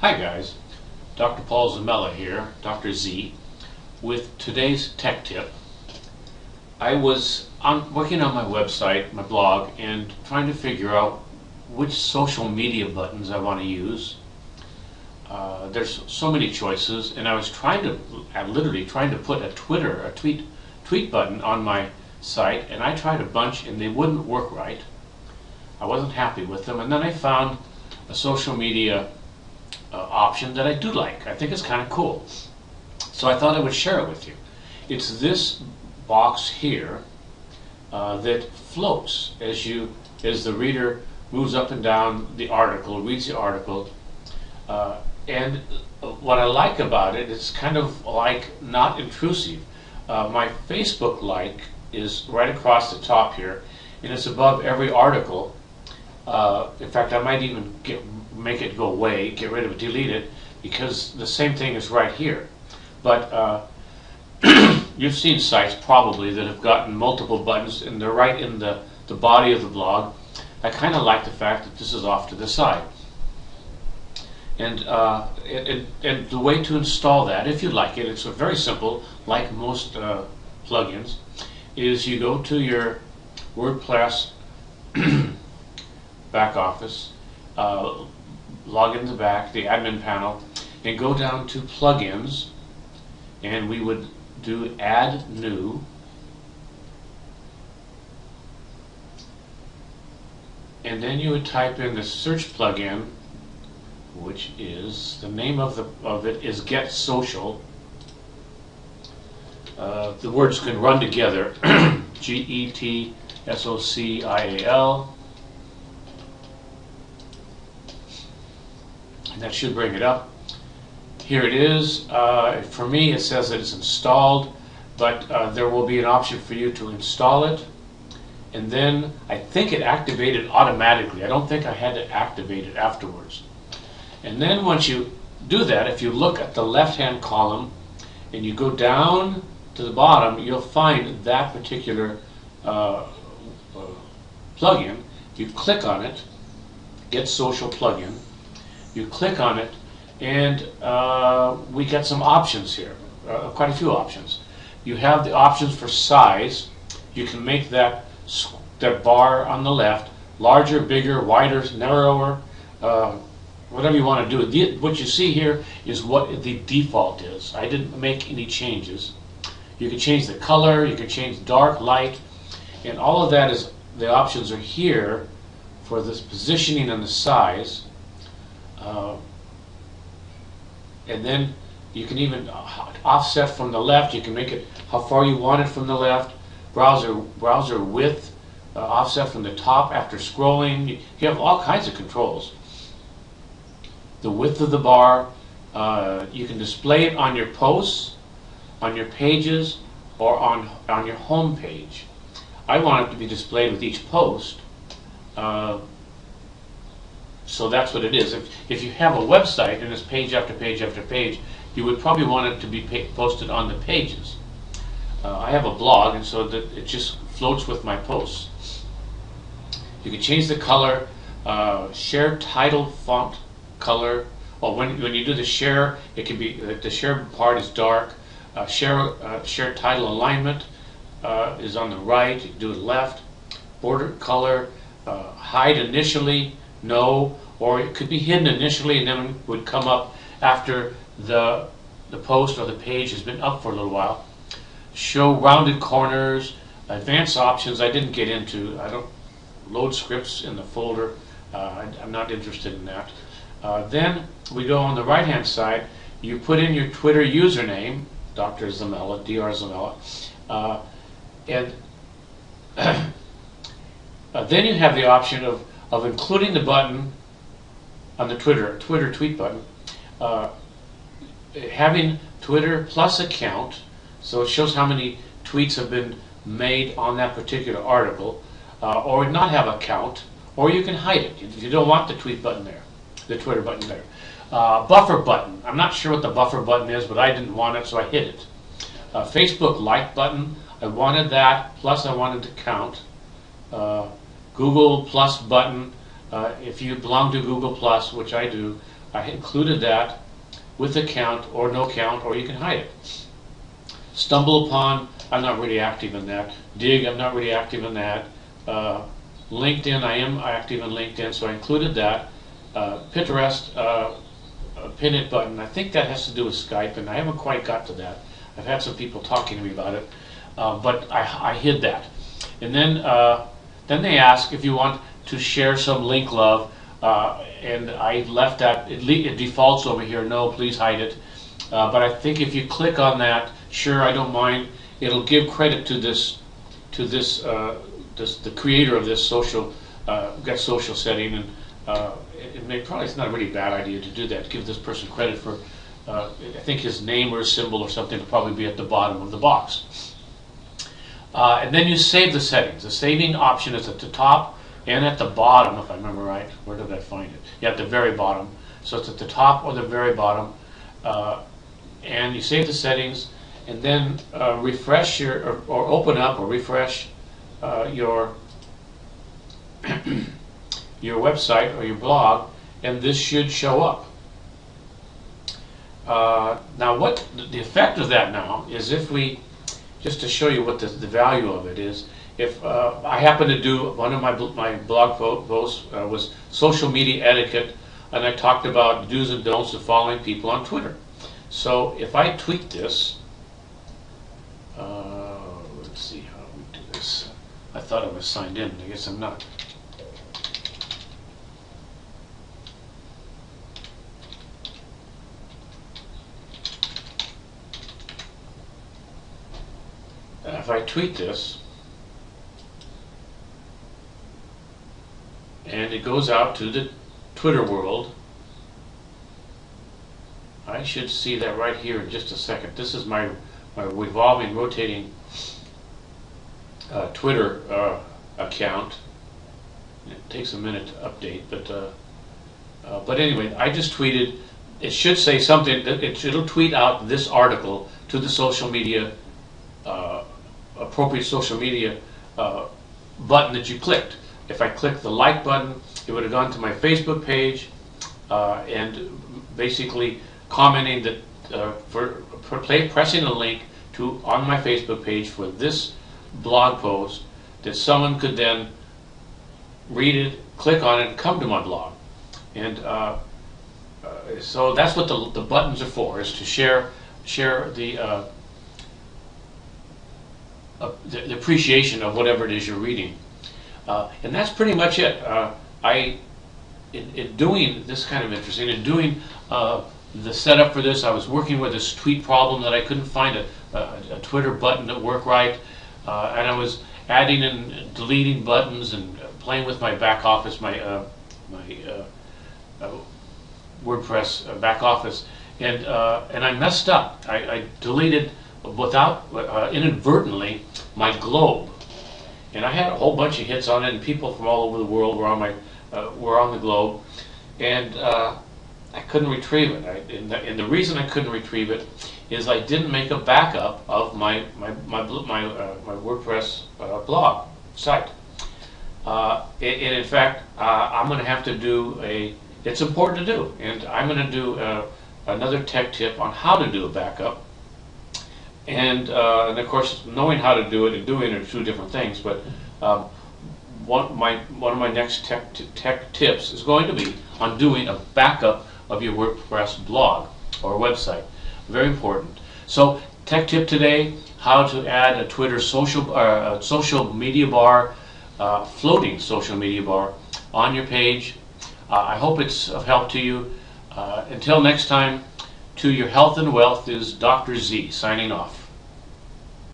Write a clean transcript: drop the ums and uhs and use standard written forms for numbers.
Hi guys, Dr. Paul Zamella here, Dr. Z, with today's tech tip. I was working on my website, my blog, and trying to figure out which social media buttons I want to use. There's so many choices, and I was literally trying to put a tweet button on my site, and I tried a bunch and they wouldn't work right. I wasn't happy with them, and then I found a social media option that I do like. I think it's kind of cool. So I thought I would share it with you. It's this box here that floats as the reader moves up and down the article, reads the article. And what I like about it, it's kind of like not intrusive. My Facebook like is right across the top here, and it's above every article. In fact, I might even make it go away, get rid of it, delete it, because the same thing is right here. But you've seen sites probably that have gotten multiple buttons, and they're right in the body of the blog. I kind of like the fact that this is off to the side. And the way to install that, if you like it, it's very simple, like most plugins, is you go to your WordPress back office, log into the admin panel, and go down to plugins, and we would do add new, and then you would type in the search plugin, which is the name of it is Get Social. The words can run together. GETSOCIAL. And that should bring it up. Here it is. For me, it says that it's installed, but there will be an option for you to install it. And then I think it activated automatically. I don't think I had to activate it afterwards. And then once you do that, if you look at the left-hand column and you go down to the bottom, you'll find that particular plugin. You click on it, Get Social plugin. You click on it, and we get some options here, quite a few options. You have the options for size. You can make that bar on the left larger, bigger, wider, narrower, whatever you want to do. What you see here is what the default is. I didn't make any changes. You can change the color, you can change dark, light, and all of that is, the options are here for this positioning and the size. And then you can even offset from the left. You can make it how far you want it from the left. Browser width, offset from the top after scrolling. You have all kinds of controls. The width of the bar. You can display it on your posts, on your pages, or on your home page. I want it to be displayed with each post. So that's what it is. If you have a website and it's page after page after page, you would probably want it to be posted on the pages. I have a blog, and so that it just floats with my posts. You can change the color, share title font color. Well, when you do the share, it can be the share part is dark. Share title alignment is on the right. You can do it left. Border color, hide initially, no, or it could be hidden initially and then would come up after the post or the page has been up for a little while. Show rounded corners, advanced options I didn't get into. I don't load scripts in the folder. I'm not interested in that. Then we go on the right hand side. You put in your Twitter username, Dr. Zamella, Dr. Zamella, and then you have the option of including the button on the Twitter tweet button, having Twitter plus account, so it shows how many tweets have been made on that particular article, or not have account, or you can hide it if you don't want the tweet button there, the Twitter button there. Buffer button. I'm not sure what the buffer button is, but I didn't want it, so I hid it. Facebook like button. I wanted that, plus I wanted to count. Google plus button. If you belong to Google Plus, which I do, I included that with a count or no count, or you can hide it. Stumble Upon, I'm not really active in that. Dig, I'm not really active in that. LinkedIn, I am active in LinkedIn, so I included that. Pinterest, pin it button, I think that has to do with Skype, and I haven't quite got to that. I've had some people talking to me about it, but I hid that. And then they ask if you want to share some link love, and I left that, it defaults over here, no, please hide it. But I think if you click on that, sure, I don't mind, it'll give credit to the creator of this social, Get Social setting, and it's not a really bad idea to do that, give this person credit for, I think his name or his symbol or something will probably be at the bottom of the box. And then you save the settings. The saving option is at the top and at the bottom, if I remember right. Where did I find it? Yeah, at the very bottom. So it's at the top or the very bottom. And you save the settings, and then refresh or open up or refresh your your website or your blog, and this should show up. Now, what the effect of that now is, if we, just to show you what the value of it is, if I happen to do one of my blog posts was social media etiquette, and I talked about do's and don'ts of following people on Twitter. So if I tweet this, let's see how we do this. I thought I was signed in. I guess I'm not. If I tweet this, and it goes out to the Twitter world, I should see that right here in just a second. This is my revolving, rotating Twitter account. It takes a minute to update, but anyway, I just tweeted. It should say something. It'll tweet out this article to the social media, appropriate social media button that you clicked. If I clicked the like button, it would have gone to my Facebook page, and basically commenting that for pressing a link to on my Facebook page for this blog post, that someone could then read it, click on it, and come to my blog. And so that's what the buttons are for, is to share the appreciation of whatever it is you're reading. And that's pretty much it. In doing this kind of interesting, in doing the setup for this, I was working with this tweet problem that I couldn't find a Twitter button that worked right, and I was adding and deleting buttons and playing with my back office, my WordPress back office, and I messed up. I deleted without inadvertently my globe, and I had a whole bunch of hits on it, and people from all over the world were on the globe, and I couldn't retrieve it. And the reason I couldn't retrieve it is I didn't make a backup of my WordPress blog site. And in fact, I'm going to have to do it's important to do, and I'm going to do another tech tip on how to do a backup. And of course, knowing how to do it and doing it are two different things. But one of my next tech tips is going to be on doing a backup of your WordPress blog or website. Very important. So, tech tip today: how to add a Twitter social media bar, floating social media bar on your page. I hope it's of help to you. Until next time, to your health and wealth is Dr. Z signing off.